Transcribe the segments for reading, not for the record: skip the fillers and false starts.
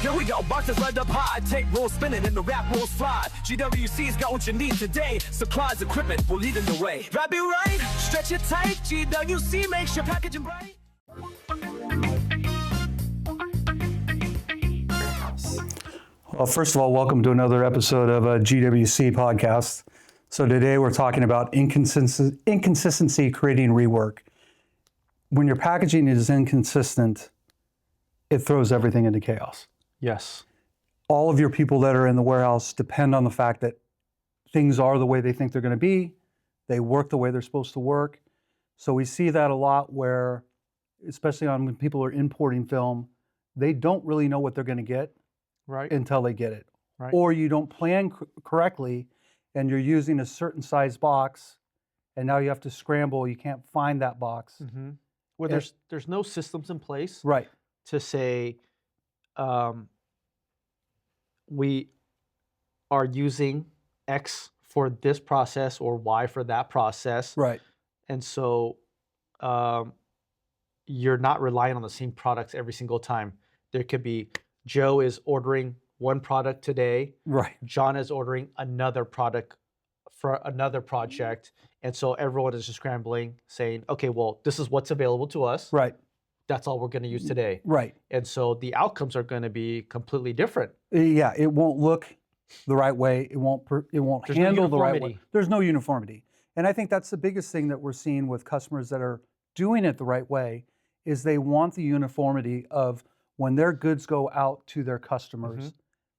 Here we go, boxes lined up high, tape rolls spinning and the rap rolls fly. GWC's got what you need today. Supplies, equipment, we're leading the way. Wrap it right, stretch it tight. GWC makes your packaging bright. Well, first of all, welcome to another episode of a GWC podcast. So today we're talking about inconsistency creating rework. When your packaging is inconsistent, it throws everything into chaos. Yes. All of your people that are in the warehouse depend on the fact that things are the way they think they're going to be. They work the way they're supposed to work. So we see that a lot where, especially when people are importing film, they don't really know what they're going to get until they get it. Right. Or you don't plan correctly and you're using a certain size box and now you have to scramble. You can't find that box. Mm-hmm. Where there's no systems in place to say, we are using X for this process or Y for that process. Right. And so you're not relying on the same products every single time. There could be Joe is ordering one product today. Right. John is ordering another product for another project. And so everyone is just scrambling saying, okay, well, this is what's available to us. Right. That's all we're going to use today. Right. And so the outcomes are going to be completely different. Yeah, it won't look the right way. It won't handle the right way. There's no uniformity. And I think that's the biggest thing that we're seeing with customers that are doing it the right way is they want the uniformity of when their goods go out to their customers,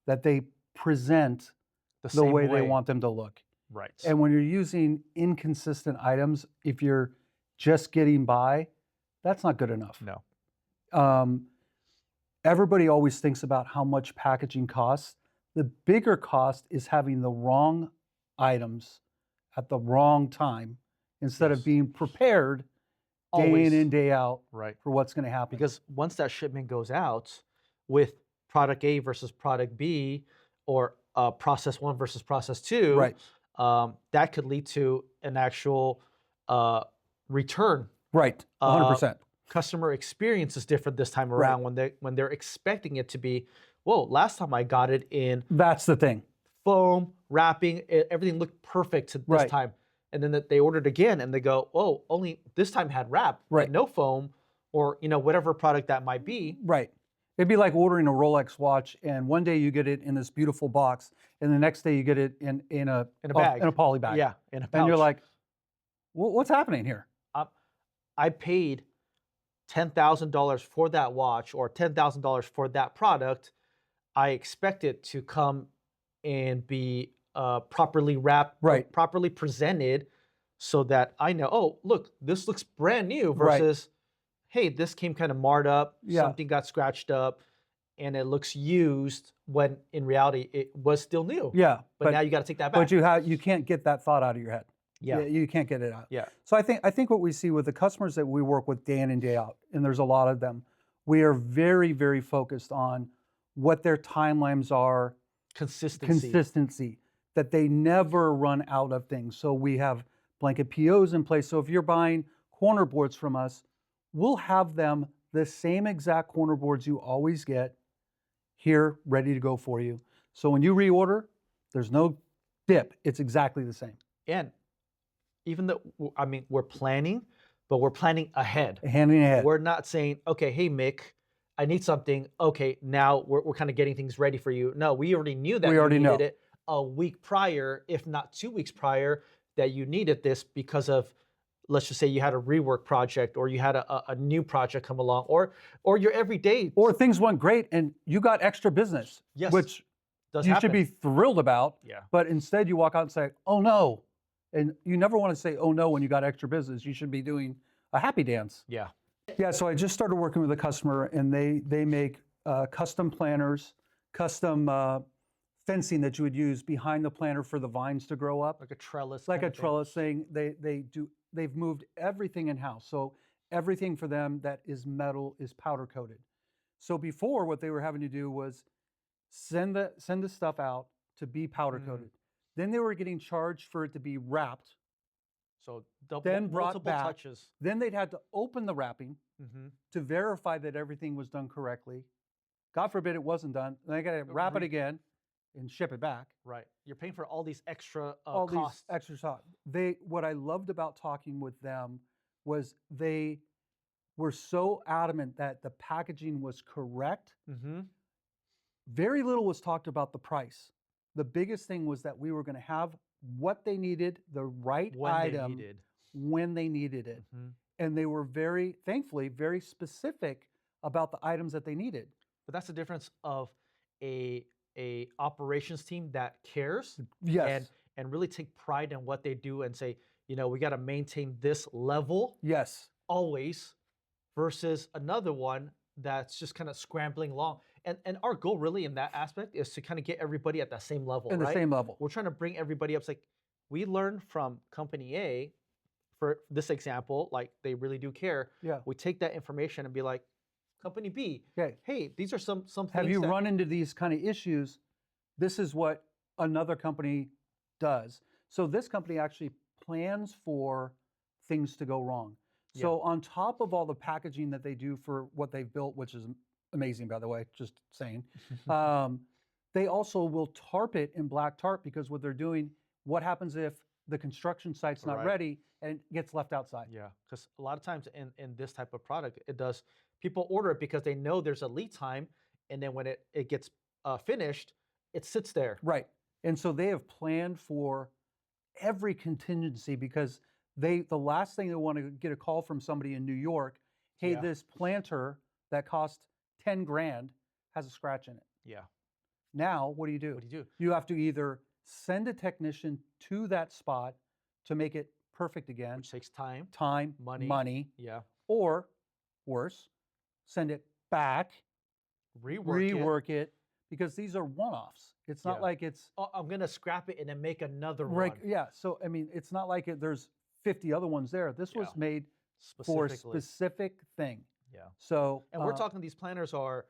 that they present the way they want them to look. Right. And when you're using inconsistent items, if you're just getting by, that's not good enough. No. Everybody always thinks about how much packaging costs. The bigger cost is having the wrong items at the wrong time instead of being prepared day in and day out for what's going to happen. Because once that shipment goes out with product A versus product B or process 1 versus process 2, that could lead to an actual return. Right, 100%. Customer experience is different this time around when they're expecting it to be, whoa, last time I got it in. That's the thing. Foam, wrapping, everything looked perfect this time. And then they ordered again and they go, oh, only this time had wrap, no foam, or whatever product that might be. Right. It'd be like ordering a Rolex watch and one day you get it in this beautiful box and the next day you get it in a bag. In a poly bag. Yeah, in a pouch. And you're like, what's happening here? I paid $10,000 for that watch or $10,000 for that product. I expect it to come and be properly wrapped, properly presented so that I know, oh, look, this looks brand new versus, hey, this came kind of marred up, something got scratched up, and it looks used when in reality it was still new. Yeah. But now you got to take that back. But you can't get that thought out of your head. Yeah. You can't get it out. Yeah. So I think what we see with the customers that we work with day in and day out, and there's a lot of them, we are very, very focused on what their timelines are. Consistency. That they never run out of things. So we have blanket POs in place. So if you're buying corner boards from us, we'll have them the same exact corner boards you always get here ready to go for you. So when you reorder, there's no dip. It's exactly the same. And even though, we're planning, but we're planning ahead. Handing ahead. We're not saying, okay, hey, Mick, I need something. Okay, now we're kind of getting things ready for you. No, we already knew that you needed it a week prior, if not 2 weeks prior, that you needed this because of, let's just say you had a rework project or you had a new project come along or your everyday. Or things went great and you got extra business, which you should be thrilled about. Yeah. But instead you walk out and say, oh no. And you never want to say, oh no, when you got extra business. You should be doing a happy dance. Yeah. Yeah, so I just started working with a customer and they make custom planters, custom fencing that you would use behind the planter for the vines to grow up. Like a trellis. Like a trellis thing. They've moved everything in-house. So everything for them that is metal is powder coated. So before, what they were having to do was send the stuff out to be powder coated. Then they were getting charged for it to be wrapped So then brought multiple back. touches. Then they'd had to open the wrapping to verify that everything was done correctly. God forbid it wasn't done. Then they got to wrap it again and ship it back. Right. You're paying for all these extra All costs. these extra costs. What I loved about talking with them was they were so adamant that the packaging was correct. Very little was talked about the price. The biggest thing was that we were going to have what they needed, the right item when they needed it. And they were thankfully, very specific about the items that they needed. But that's the difference of a operations team that cares Yes. and really take pride in what they do and say, we got to maintain this level Yes. always, versus another one that's just kind of scrambling along. And our goal really in that aspect is to kind of get everybody at that same level, In the same level. We're trying to bring everybody up. It's like we learned from company A, for this example, like they really do care. Yeah. We take that information and be like, company B, Okay. hey, these are some things. Have you run into these kind of issues? This is what another company does. So this company actually plans for things to go wrong. So on top of all the packaging that they do for what they've built, which is amazing, by the way, just saying, they also will tarp it in black tarp, because what they're doing, what happens if the construction site's not ready and it gets left outside? Yeah, because a lot of times in this type of product, people order it because they know there's a lead time, and then when it gets finished, it sits there. Right. And so they have planned for every contingency, because the last thing they want to get a call from somebody in New York, hey, this planter that cost 10 grand has a scratch in it. Yeah. Now, what do you do? What do you do? You have to either send a technician to that spot to make it perfect again, Which takes time, money, yeah, or worse, send it back, rework it, because these are one-offs. It's not like it's... Oh, I'm going to scrap it and then make another right, one. yeah. So, I mean, it's not like there's 50 other ones there. This was made for a specific thing. Yeah. So... And we're talking these planners are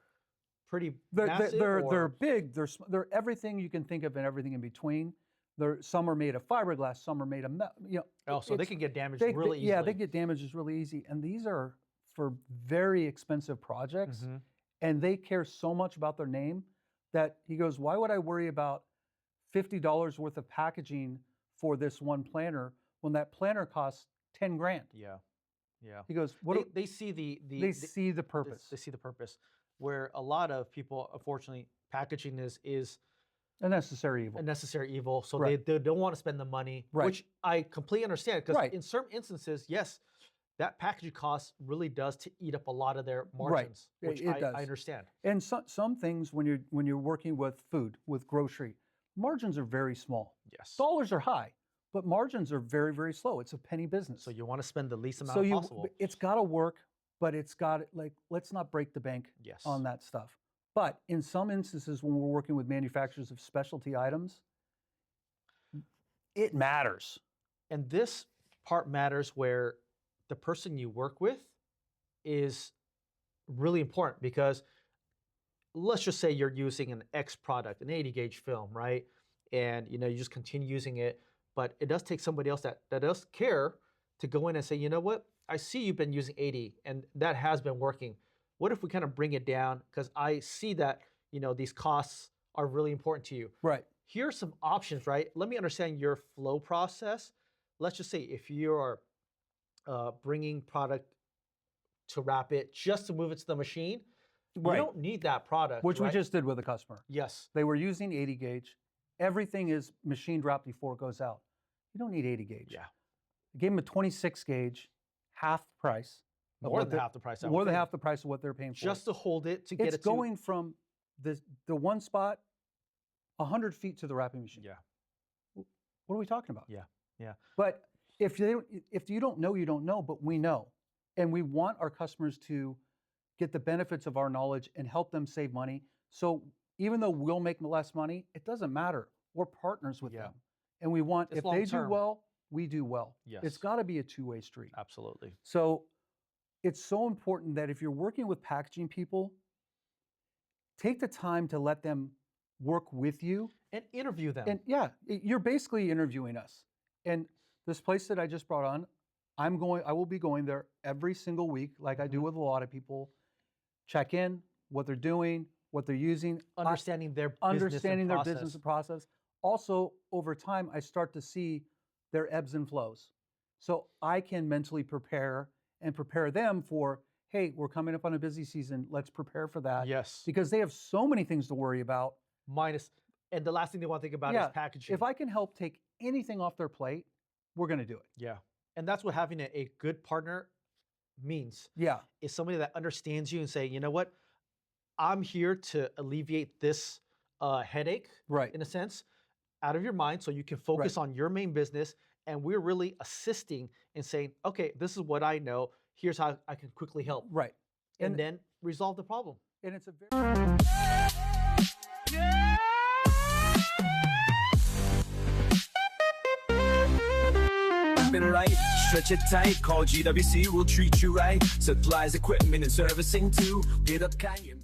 pretty they're massive? big. They're everything you can think of and everything in between. Some are made of fiberglass. Some are made of metal. Oh, so they can get damaged really easily. Yeah, they get damaged really easy. And these are for very expensive projects. And they care so much about their name that he goes, why would I worry about $50 worth of packaging for this one planter when that planter costs 10 grand? Yeah, yeah. He goes, they see the see the purpose. They see the purpose. Where a lot of people, unfortunately, packaging is a necessary evil. A necessary evil. So Right. they don't want to spend the money, Right. which I completely understand. Because Right. in certain instances, yes, that packaging cost really does to eat up a lot of their margins, which It does. I understand. And some things, when you're working with food, with grocery, margins are very small. Yes. Dollars are high, but margins are very, very slow. It's a penny business. So you want to spend the least amount possible. It's got to work, but it's got let's not break the bank Yes. on that stuff. But in some instances, when we're working with manufacturers of specialty items, it matters. And this part matters where the person you work with is really important, because let's just say you're using an X product, an 80 gauge film, right? And you just continue using it, but it does take somebody else that does care to go in and say, you know what, I see you've been using 80 and that has been working. What if we kind of bring it down? Because I see that, these costs are really important to you. Right. Here's some options, right? Let me understand your flow process. Let's just say if you are bringing product to wrap it just to move it to the machine, Right. you don't need that product. Which right? we just did with a customer. Yes. They were using 80 gauge. Everything is machined wrapped before it goes out. You don't need 80 gauge. Yeah. I gave them a 26 gauge, half the price. More than half the price. More than half the price of what they're paying for. Just to hold it, to get it It's going from the one spot 100 feet to the wrapping machine. Yeah. What are we talking about? Yeah. Yeah. But if you don't know, you don't know, but we know. And we want our customers to get the benefits of our knowledge and help them save money. So even though we'll make less money, it doesn't matter. We're partners with them. And we want, if they do well, we do well. Yes. It's got to be a two-way street. Absolutely. So it's so important that if you're working with packaging people, take the time to let them work with you. And interview them. And yeah, you're basically interviewing us. And This place that I just brought on, I will be going there every single week, like I do with a lot of people. Check in, what they're doing, what they're using, Understanding their business and process. Also, over time, I start to see their ebbs and flows. So I can mentally prepare them for, hey, we're coming up on a busy season. Let's prepare for that. Yes. Because they have so many things to worry about. And the last thing they want to think about is packaging. If I can help take anything off their plate, we're going to do it. Yeah. And that's what having a good partner means. Yeah. Is somebody that understands you and say, you know what, I'm here to alleviate this headache, right, in a sense, out of your mind so you can focus on your main business. And we're really assisting in saying, okay, this is what I know. Here's how I can quickly help. Right. And then resolve the problem. And it's a very... Right, stretch it tight, call GWC, we'll treat you right. Supplies, equipment, and servicing too. Hit up Kanye.